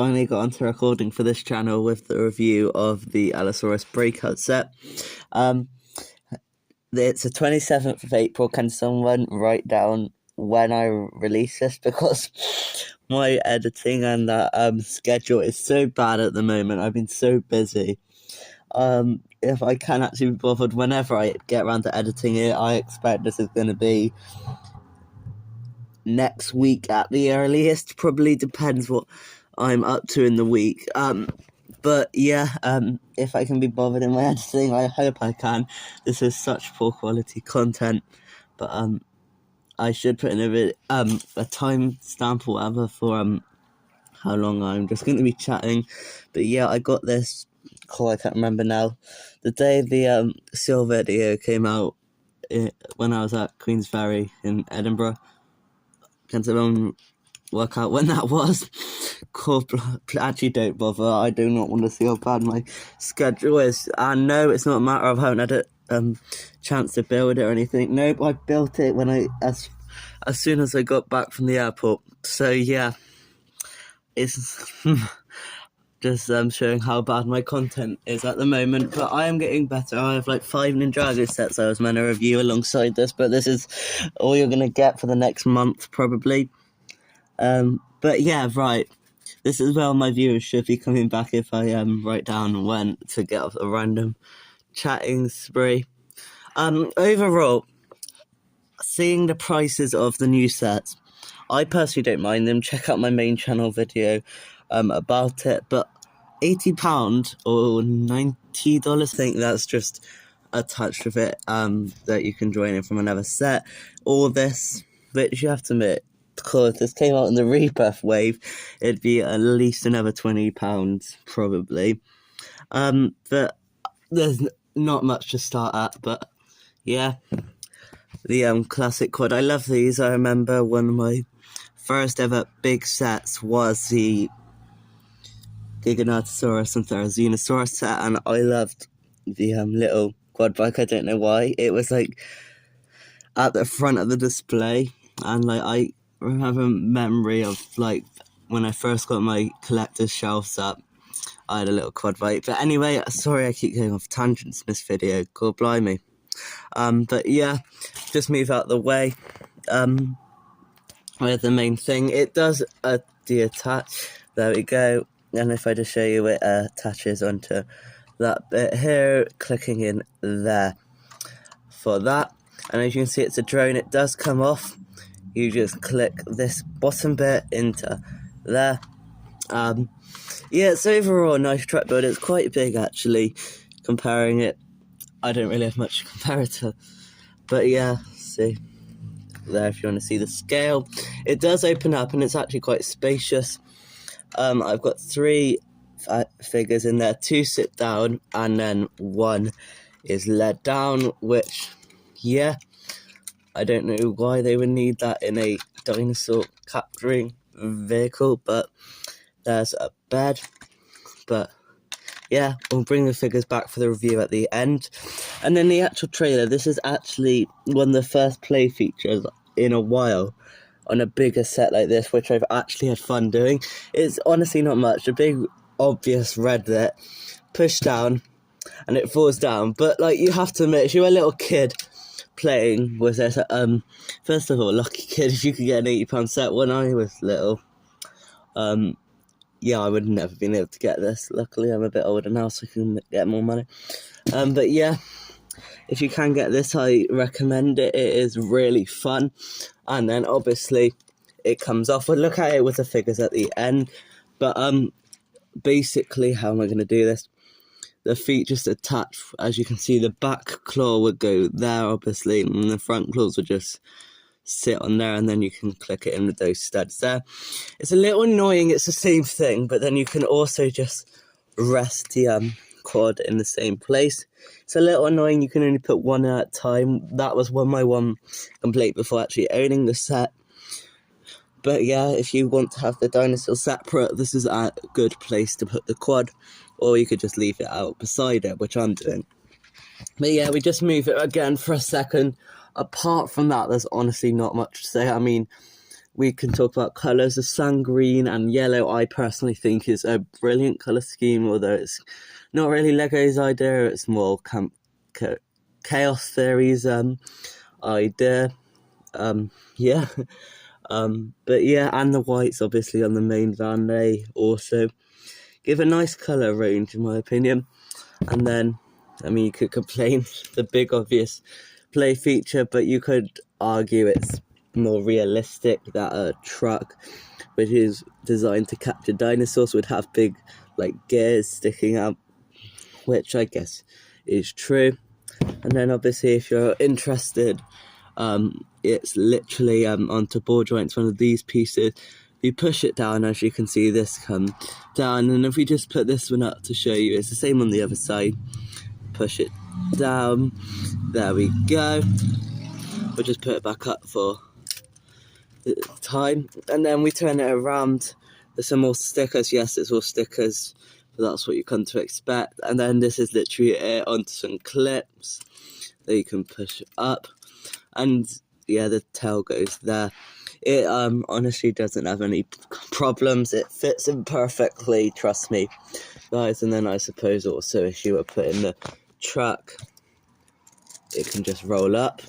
finally got onto recording for this channel with the review of the Allosaurus breakout set. It's the 27th of April. Can someone write down when I release this? Because my editing and that schedule is so bad at the moment. I've been so busy. If I can actually be bothered whenever I get around to editing it, I expect this is going to be next week at the earliest. Probably depends what I'm up to in the week. But yeah, if I can be bothered in my editing, I hope I can. This is such poor quality content, but I should put in a time stamp or whatever for how long I'm just going to be chatting. But yeah, I got this call, I can't remember now, the day the seal video came out when I was at Queensferry in Edinburgh. Can someone work out when that was? Cool. Actually, don't bother. I do not want to see how bad my schedule is. And no, it's not a matter of having had a chance to build it or anything. Nope, I built it when as soon as I got back from the airport. So yeah, it's just showing how bad my content is at the moment. But I am getting better. I have like 5 Ninjago sets I was meant to review alongside this, but this is all you're gonna get for the next month probably. But yeah, right. This is where my viewers should be coming back if I write down when to get off a random chatting spree. Overall, seeing the prices of the new sets, I personally don't mind them. Check out my main channel video about it. But £80 or $90, I think that's just attached with it that you can join in from another set. All this, which you have to admit, because this came out in the rebirth wave, it'd be at least another £20 probably. But there's not much to start at. But yeah, the classic quad. I love these. I remember one of my first ever big sets was the Giganotosaurus and Therizinosaurus set, and I loved the little quad bike. I don't know why. It was like at the front of the display, and like I have a memory of like when I first got my collector's shelves up, I had a little quad bike. But anyway, sorry I keep going off tangents in this video, God blimey. But yeah, just move out the way with the main thing. It does detach, there we go, and if I just show you, it attaches onto that bit here, clicking in there for that. And as you can see, it's a drone. It does come off. You just click this bottom bit into there. Yeah, it's overall a nice truck build. It's quite big actually, comparing it. I don't really have much to compare it to. But yeah, see there if you want to see the scale. It does open up and it's actually quite spacious. I've got 3 figures in there. 2 sit down and then 1 is led down, which, yeah, I don't know why they would need that in a dinosaur capturing vehicle, but there's a bed. But yeah, we'll bring the figures back for the review at the end. And then the actual trailer, this is actually one of the first play features in a while on a bigger set like this, which I've actually had fun doing. It's honestly not much. A big obvious red that push down and it falls down. But like, you have to admit, if you're a little kid playing with this, first of all, lucky kid if you could get an £80 set. When I was little, yeah, I would have never been able to get this. Luckily I'm a bit older now, so I can get more money. But yeah, if you can get this, I recommend it. It is really fun. And then obviously it comes off. We'll look at it with the figures at the end. But basically, how am I going to do this? The feet just attach. As you can see, the back claw would go there, obviously, and the front claws would just sit on there, and then you can click it in with those studs there. It's a little annoying. It's the same thing, but then you can also just rest the quad in the same place. It's a little annoying. You can only put 1 at a time. That was my one complaint before actually owning the set. But yeah, if you want to have the dinosaur separate, this is a good place to put the quad, or you could just leave it out beside it, which I'm doing. But yeah, we just move it again for a second. Apart from that, there's honestly not much to say. I mean, we can talk about colours. The sun green and yellow, I personally think is a brilliant colour scheme, although it's not really Lego's idea, it's more Chaos Theory's idea. Yeah. But yeah, and the whites obviously on the main van, they also give a nice colour range in my opinion. And then, I mean, you could complain the big obvious play feature, but you could argue it's more realistic that a truck which is designed to capture dinosaurs would have big like gears sticking out, which I guess is true. And then obviously if you're interested, it's literally onto ball joints, one of these pieces. You push it down, as you can see this come down, and if we just put this one up to show you, it's the same on the other side. Push it down, there we go. We'll just put it back up for the time, and then we turn it around. There's some more stickers, yes, it's all stickers, but that's what you come to expect. And then this is literally it onto some clips that you can push up, and yeah, the tail goes there. It honestly doesn't have any problems. It fits in perfectly, trust me, guys. And then I suppose also if you were putting the truck, it can just roll up.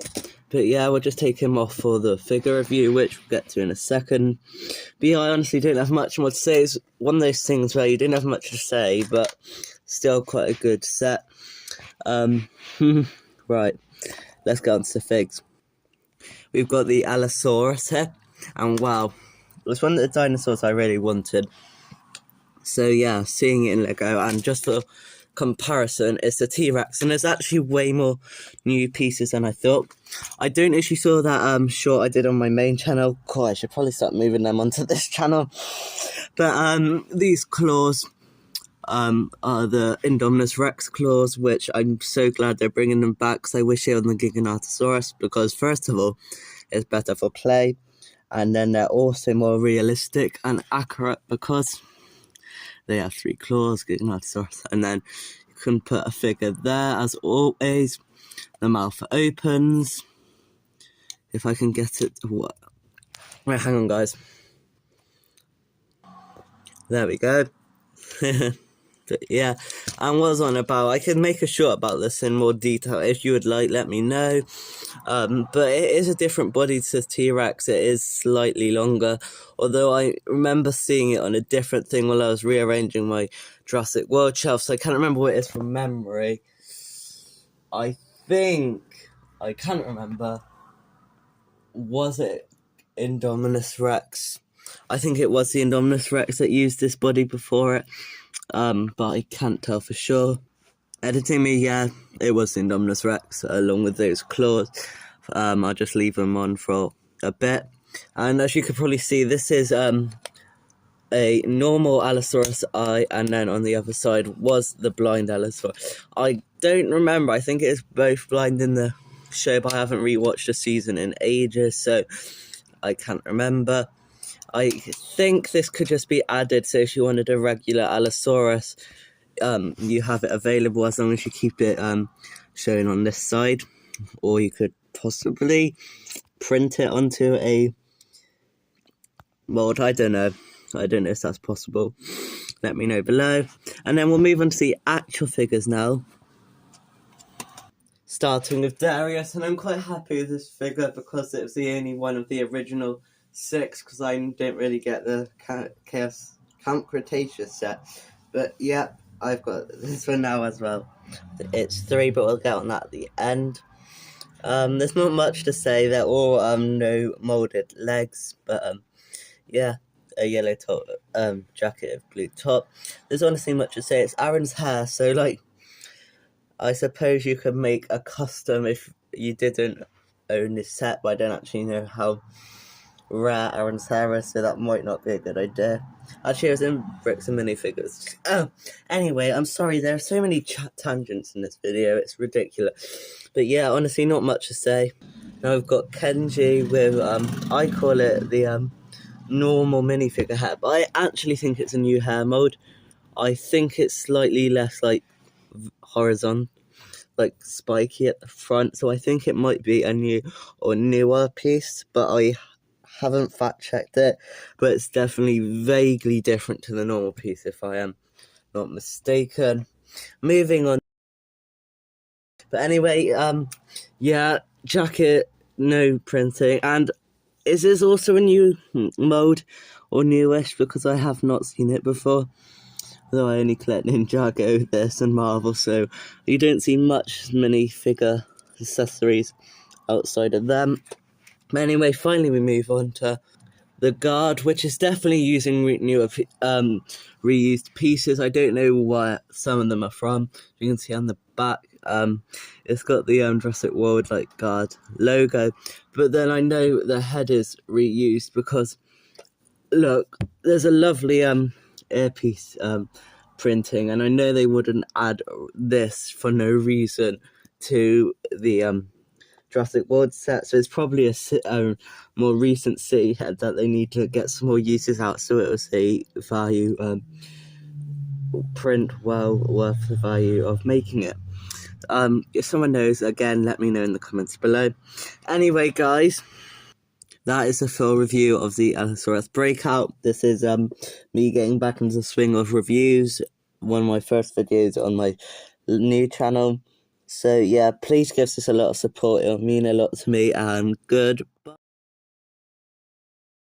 But yeah, we'll just take him off for the figure review, which we'll get to in a second. But yeah, I honestly don't have much more to say. It's one of those things where you didn't have much to say, but still quite a good set. Right, let's go on to the figs. We've got the Allosaurus here. And wow, it was one of the dinosaurs I really wanted. So yeah, seeing it in Lego, and just for comparison, it's the T-Rex, and there's actually way more new pieces than I thought. I don't actually saw that short I did on my main channel. God, I should probably start moving them onto this channel. But these claws are the Indominus Rex claws, which I'm so glad they're bringing them back, because I wish they were on the Giganotosaurus, because first of all, it's better for play. And then they're also more realistic and accurate because they have 3 claws, Giganotosaurus. And then you can put a figure there, as always. The mouth opens. If I can get it. What? Wait, hang on, guys. There we go. But yeah, and what I was on about, I could make a short about this in more detail if you would like, let me know. But it is a different body to T-Rex. It is slightly longer, although I remember seeing it on a different thing while I was rearranging my Jurassic World shelf, so I can't remember what it is from memory. I can't remember, was it Indominus Rex? I think it was the Indominus Rex that used this body before it. But I can't tell for sure. Editing me, yeah, it was the Indominus Rex along with those claws. I'll just leave them on for a bit. And as you can probably see, this is a normal Allosaurus eye, and then on the other side was the blind Allosaurus. I don't remember, I think it is both blind in the show, but I haven't rewatched the season in ages, so I can't remember. I think this could just be added, so if you wanted a regular Allosaurus, you have it available as long as you keep it showing on this side, or you could possibly print it onto a mold. I don't know if that's possible. Let me know below. And then we'll move on to the actual figures now, starting with Darius. And I'm quite happy with this figure because it was the only one of the original 6, because I didn't really get the Camp Cretaceous set. But yeah, I've got this one now as well. It's 3, but we'll get on that at the end. There's not much to say. They're all no molded legs, but yeah, a yellow top jacket of blue top. There's honestly much to say. It's Aaron's hair, so like, I suppose you could make a custom if you didn't own this set, but I don't actually know how rare Aaron's hair is, so that might not be a good idea. Actually, I was in bricks and minifigures. Anyway, I'm sorry, there are so many tangents in this video, it's ridiculous. But yeah, honestly, not much to say. Now I've got Kenji with, I call it the normal minifigure hair, but I actually think it's a new hair mode. I think it's slightly less like horizontal, like spiky at the front, so I think it might be a new or newer piece, but I haven't fact checked it, but it's definitely vaguely different to the normal piece if I am not mistaken. Moving on. But anyway, yeah, jacket, no printing. And is this also a new mode or newish? Because I have not seen it before. Though I only collect Ninjago, this, and Marvel, so you don't see much minifigure accessories outside of them. But anyway, finally we move on to the guard, which is definitely using reused pieces. I don't know where some of them are from. You can see on the back, it's got the Jurassic World guard logo, but then I know the head is reused because look, there's a lovely earpiece printing, and I know they wouldn't add this for no reason to the Jurassic World set, so it's probably a more recent city head that they need to get some more uses out, so it was a value print well worth the value of making it. If someone knows, again, let me know in the comments below. Anyway, guys, that is a full review of the Allosaurus Breakout. This is me getting back into the swing of reviews, one of my first videos on my new channel. So yeah, please give us a lot of support, it'll mean a lot to me, and goodbye.